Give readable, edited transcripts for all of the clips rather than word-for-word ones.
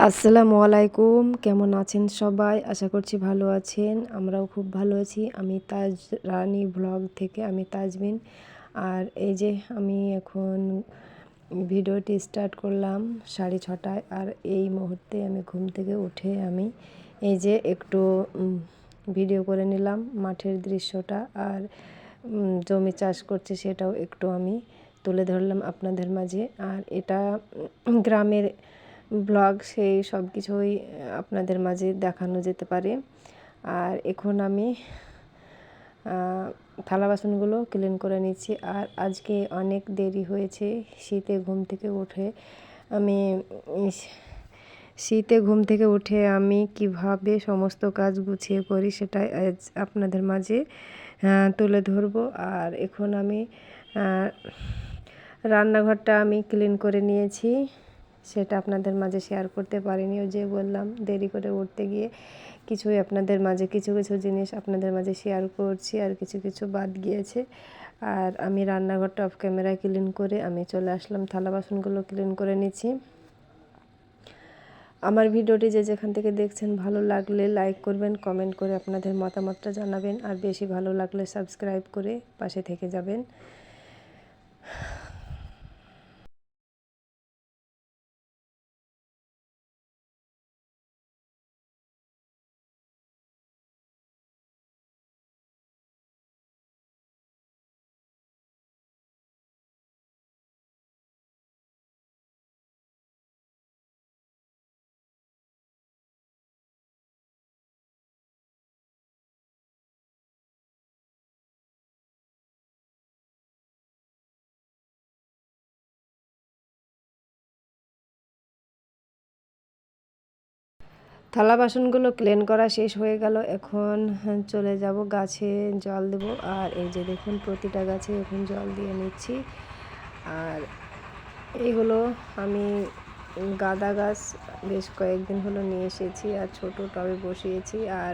আসসালামু আলাইকুম, কেমন আছেন সবাই? আশা করছি ভালো আছেন। আমরাও খুব ভালো আছি। আমি তাজ রানী ব্লগ থেকে আমি তাজমিন। আর এই যে আমি এখন ভিডিওটি স্টার্ট করলাম 6:30টায়। আর এই মুহূর্তে আমি ঘুম থেকে উঠে আমি এই যে একটু ভিডিও করে নিলাম মাঠের দৃশ্যটা। আর জমি চাষ করছে সেটাও একটু আমি তুলে ধরলাম আপনাদের মাঝে। আর এটা গ্রামের ব্লগ, সেই সব কিছুই আপনাদের মাঝে দেখানো যেতে পারে। আর এখন আমি থালা বাসনগুলো ক্লিন করে নিচ্ছি। আর আজকে অনেক দেরি হয়েছে শীতে ঘুম থেকে উঠে। আমি কিভাবে সমস্ত কাজ গুছিয়ে করি সেটাই আজ আপনাদের মাঝে তুলে ধরবো। আর এখন আমি রান্নাঘরটা আমি ক্লিন করে নিয়েছি, সেটা আপনাদের মাঝে শেয়ার করতে পারিনি। ওই যে বললাম দেরি করে উঠতে গিয়ে কিছুই আপনাদের মাঝে কিছু জিনিস আপনাদের মাঝে শেয়ার করছি, আর কিছু বাদ গিয়েছে। আর আমি রান্নাঘরটা অফ ক্যামেরায় ক্লিন করে আমি চলে আসলাম, থালা বাসনগুলো ক্লিন করে নিচ্ছি। আমার ভিডিওটি যে যেখান থেকে দেখছেন ভালো লাগলে লাইক করবেন, কমেন্ট করে আপনাদের মতামতটা জানাবেন। আর বেশি ভালো লাগলে সাবস্ক্রাইব করে পাশে থেকে যাবেন। থালা বাসনগুলো ক্লিন করা শেষ হয়ে গেল। এখন চলে যাব গাছে জল দেব। আর এই যে দেখুন প্রতিটা গাছে এখন জল দিয়ে নিচ্ছি। আর এইগুলো আমি গাঁদা গাছ বেশ কয়েকদিন হলো নিয়ে এসেছি আর ছোট টবে বসিয়েছি। আর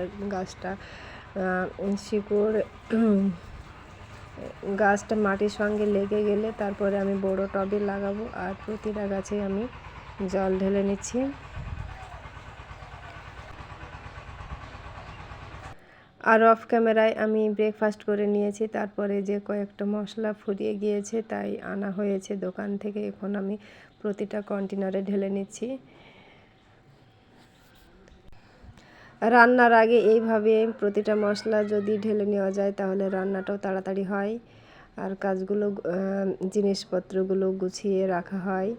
গাছটা মাটির সঙ্গে লেগে গেলে তারপরে আমি বড় টবে লাগাবো। আর প্রতিটা গাছে আমি জল ঢেলে নিচ্ছি। আর অফ ক্যামেরায় আমি ব্রেকফাস্ট করে নিয়েছি। তারপরে যে কয়েকটা মশলা ফুরিয়ে গিয়েছে তাই আনা হয়েছে দোকান থেকে। এখন আমি প্রতিটা কন্টেনারে ঢেলে নিচ্ছি। রান্নার আগে এইভাবে প্রতিটা মশলা যদি ঢেলে নেওয়া যায় তাহলে রান্নাটাও তাড়াতাড়ি হয়, আর কাজগুলো জিনিসপত্রগুলো গুছিয়ে রাখা হয়।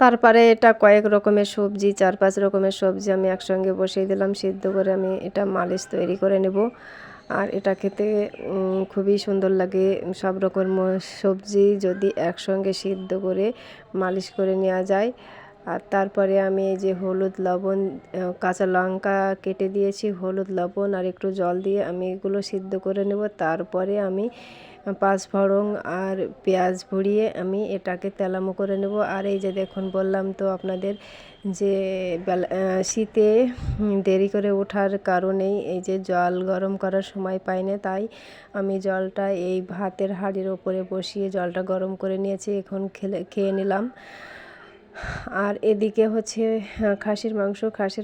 তারপরে এটা কয়েক রকমের সবজি, 4-5 রকমের সবজি আমি একসঙ্গে বসিয়ে দিলাম সিদ্ধ করে। আমি এটা মালিশ তৈরি করে নেব। আর এটা খেতে খুবই সুন্দর লাগে। সব রকম সবজি যদি একসঙ্গে সিদ্ধ করে মালিশ করে নেওয়া যায়। আর তারপরে আমি এই যে হলুদ লবণ, কাঁচা লঙ্কা কেটে দিয়েছি, হলুদ লবণ আর একটু জল দিয়ে আমি এগুলো সিদ্ধ করে নেব। তারপরে আমি পাঁচফোড়ন আর পেঁয়াজ ভরিয়ে আমি এটাকে তেলামো করে নেব। আর এই যে দেখুন বললাম তো আপনাদের যে শীতে দেরি করে ওঠার কারণেই এই যে জল গরম করার সময় পাই না, তাই আমি জলটা এই ভাতের হাঁড়ির ওপরে বসিয়ে জলটা গরম করে নিয়েছি। এখন খেয়ে নিলাম। আর এদিকে হচ্ছে খাসির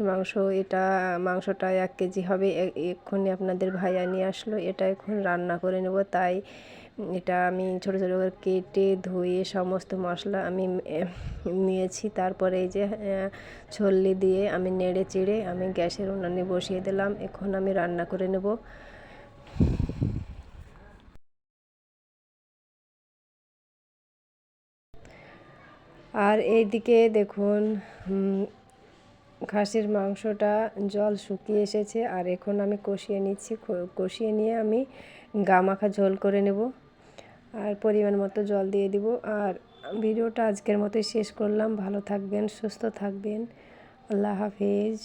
মাংস, এটা মাংসটা 1 কেজি হবে। এক্ষুনি আপনাদের ভাইয়া নিয়ে আসলো, এটা এখন রান্না করে নেব। তাই এটা আমি ছোট ছোট করে কেটে ধুয়ে সমস্ত মশলা আমি নিয়েছি। তারপরে এই যে ছল্লি দিয়ে আমি নেড়ে চেড়ে আমি গ্যাসের উনানে বসিয়ে দিলাম। এখন আমি রান্না করে নেব। আর এইদিকে দেখুন খাসির মাংসটা জল শুকিয়ে এসেছে, আর এখন আমি কষিয়ে নিচ্ছি। কষিয়ে নিয়ে আমি গা মাখা ঝোল করে নেব, আর পরিমাণ মতো জল দিয়ে দিব। আর ভিডিওটা আজকের মতোই শেষ করলাম। ভালো থাকবেন, সুস্থ থাকবেন। আল্লাহ হাফেজ।